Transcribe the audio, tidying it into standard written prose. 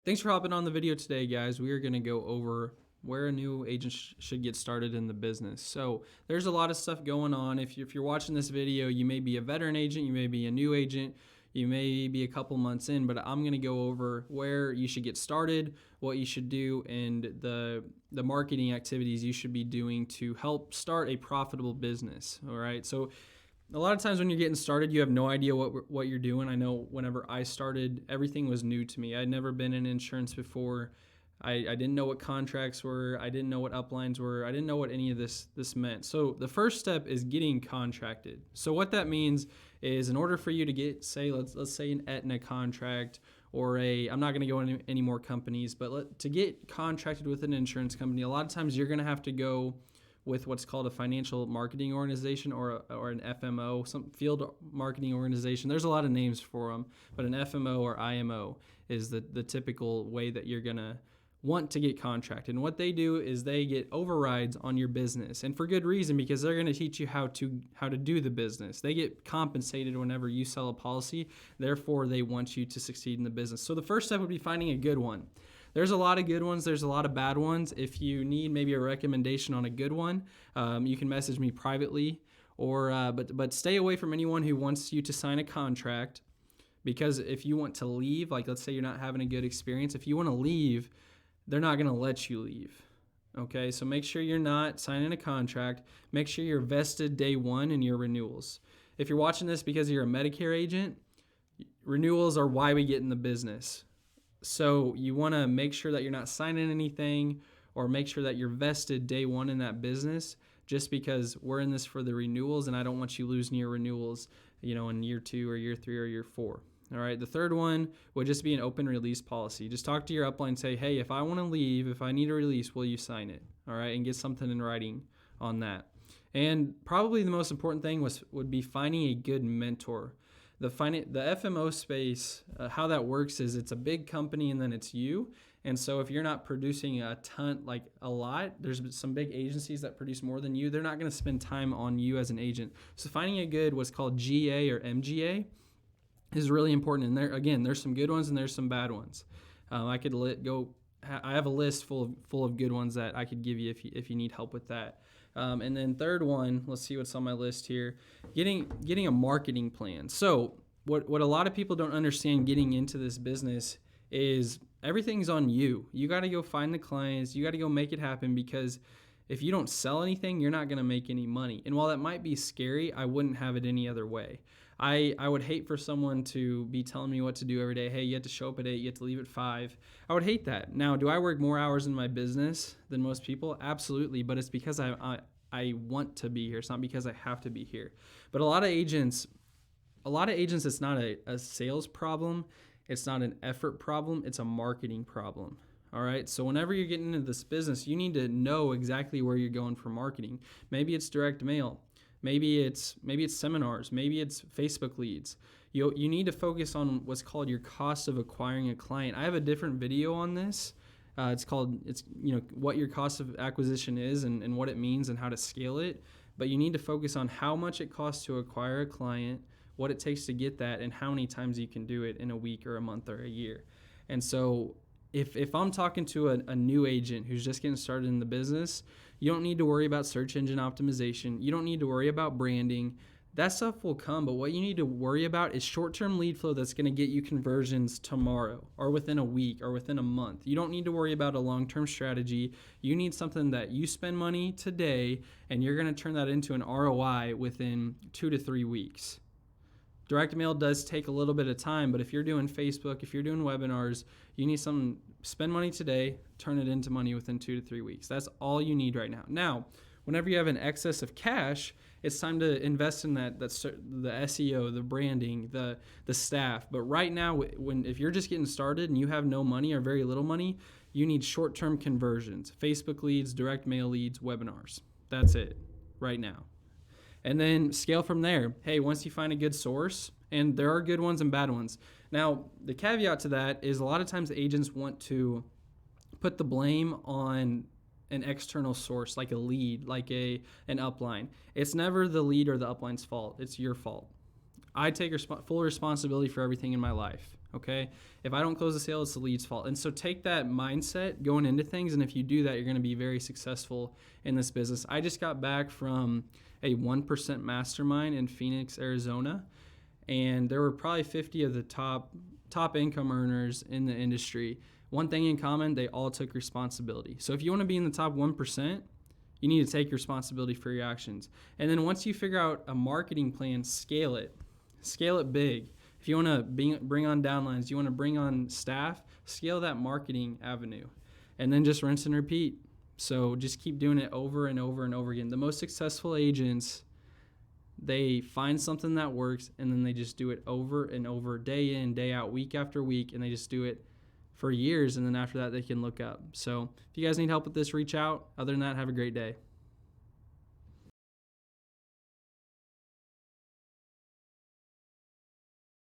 Thanks for hopping on the video today, guys. We are going to go over where a new agent should get started in the business. So there's a lot of stuff going on. If you're watching this video, you may be a veteran agent, you may be a new agent, you may be a couple months in, but I'm going to go over where you should get started, what you should do, and the marketing activities you should be doing to help start a profitable business. All right. So a lot of times when you're getting started, you have no idea what you're doing. I know whenever I started, everything was new to me. I'd never been in insurance before. I didn't know what contracts were. I didn't know what uplines were. I didn't know what any of this meant. So the first step is getting contracted. So what that means is, in order for you to get, say, let's say an Aetna contract, or I'm not going to go into any more companies, but to get contracted with an insurance company, a lot of times you're going to have to go with what's called a financial marketing organization, or an FMO, some field marketing organization. There's a lot of names for them, but an FMO or IMO is the typical way that you're going to want to get contracted. And what they do is they get overrides on your business, and for good reason, because they're going to teach you how to do the business. They get compensated whenever you sell a policy, therefore they want you to succeed in the business. So the first step would be finding a good one. There's a lot of good ones. There's a lot of bad ones. If you need maybe a recommendation on a good one, you can message me privately, or but stay away from anyone who wants you to sign a contract, because if you want to leave, like let's say you're not having a good experience, if you want to leave, they're not going to let you leave. Okay, so make sure you're not signing a contract. Make sure you're vested day one in your renewals. If you're watching this because you're a Medicare agent, renewals are why we get in the business. So you want to make sure that you're not signing anything, or make sure that you're vested day one in that business, just because we're in this for the renewals, and I don't want you losing your renewals, in year 2 or year 3 or year 4. All right. The third one would just be an open release policy. Just talk to your upline and say, hey, if I want to leave, if I need a release, will you sign it? All right. And get something in writing on that. And probably the most important thing would be finding a good mentor. The FMO space, how that works is it's a big company and then it's you. And so if you're not producing a ton, like a lot, there's some big agencies that produce more than you. They're not going to spend time on you as an agent. So finding a good, what's called GA or MGA, is really important. And there's some good ones and there's some bad ones. I have a list full of good ones that I could give you if you need help with that. And then third one, let's see what's on my list here. Getting a marketing plan. So what a lot of people don't understand getting into this business is everything's on you. You got to go find the clients. You got to go make it happen, because if you don't sell anything, you're not going to make any money. And while that might be scary, I wouldn't have it any other way. I would hate for someone to be telling me what to do every day. Hey, you have to show up at 8, you have to leave at 5. I would hate that. Now, do I work more hours in my business than most people? Absolutely, but it's because I want to be here. It's not because I have to be here. But a lot of agents, it's not a sales problem. It's not an effort problem. It's a marketing problem. All right. So whenever you're getting into this business, you need to know exactly where you're going for marketing. Maybe it's direct mail. Maybe it's seminars. Maybe it's Facebook leads. You need to focus on what's called your cost of acquiring a client. I have a different video on this. It's what your cost of acquisition is, and what it means and how to scale it. But you need to focus on how much it costs to acquire a client, what it takes to get that, and how many times you can do it in a week or a month or a year. And so if I'm talking to a new agent who's just getting started in the business, you don't need to worry about search engine optimization. You don't need to worry about branding. That stuff will come, but what you need to worry about is short-term lead flow that's going to get you conversions tomorrow, or within a week, or within a month. You don't need to worry about a long-term strategy. You need something that you spend money today, and you're going to turn that into an ROI within 2 to 3 weeks. Direct mail does take a little bit of time, but if you're doing Facebook, if you're doing webinars, you need something. Spend money today, turn it into money within 2 to 3 weeks. That's all you need right now. Now, whenever you have an excess of cash, it's time to invest in the SEO, the branding, the staff. But right now, if you're just getting started and you have no money or very little money, you need short-term conversions: Facebook leads, direct mail leads, webinars. That's it right now. And then scale from there. Hey, once you find a good source, and there are good ones and bad ones. Now, the caveat to that is a lot of times agents want to put the blame on an external source, like a lead, like an upline. It's never the lead or the upline's fault. It's your fault. I take full responsibility for everything in my life. Okay. If I don't close the sale, it's the lead's fault. And so take that mindset going into things. And if you do that, you're going to be very successful in this business. I just got back from a 1% mastermind in Phoenix, Arizona. And there were probably 50 of the top income earners in the industry. One thing in common, they all took responsibility. So if you want to be in the top 1%, you need to take responsibility for your actions. And then once you figure out a marketing plan, scale it big. If you want to bring on downlines, you want to bring on staff, scale that marketing avenue, and then just rinse and repeat. So just keep doing it over and over and over again. The most successful agents, they find something that works, and then they just do it over and over, day in, day out, week after week, and they just do it for years, and then after that, they can look up. So if you guys need help with this, reach out. Other than that, have a great day.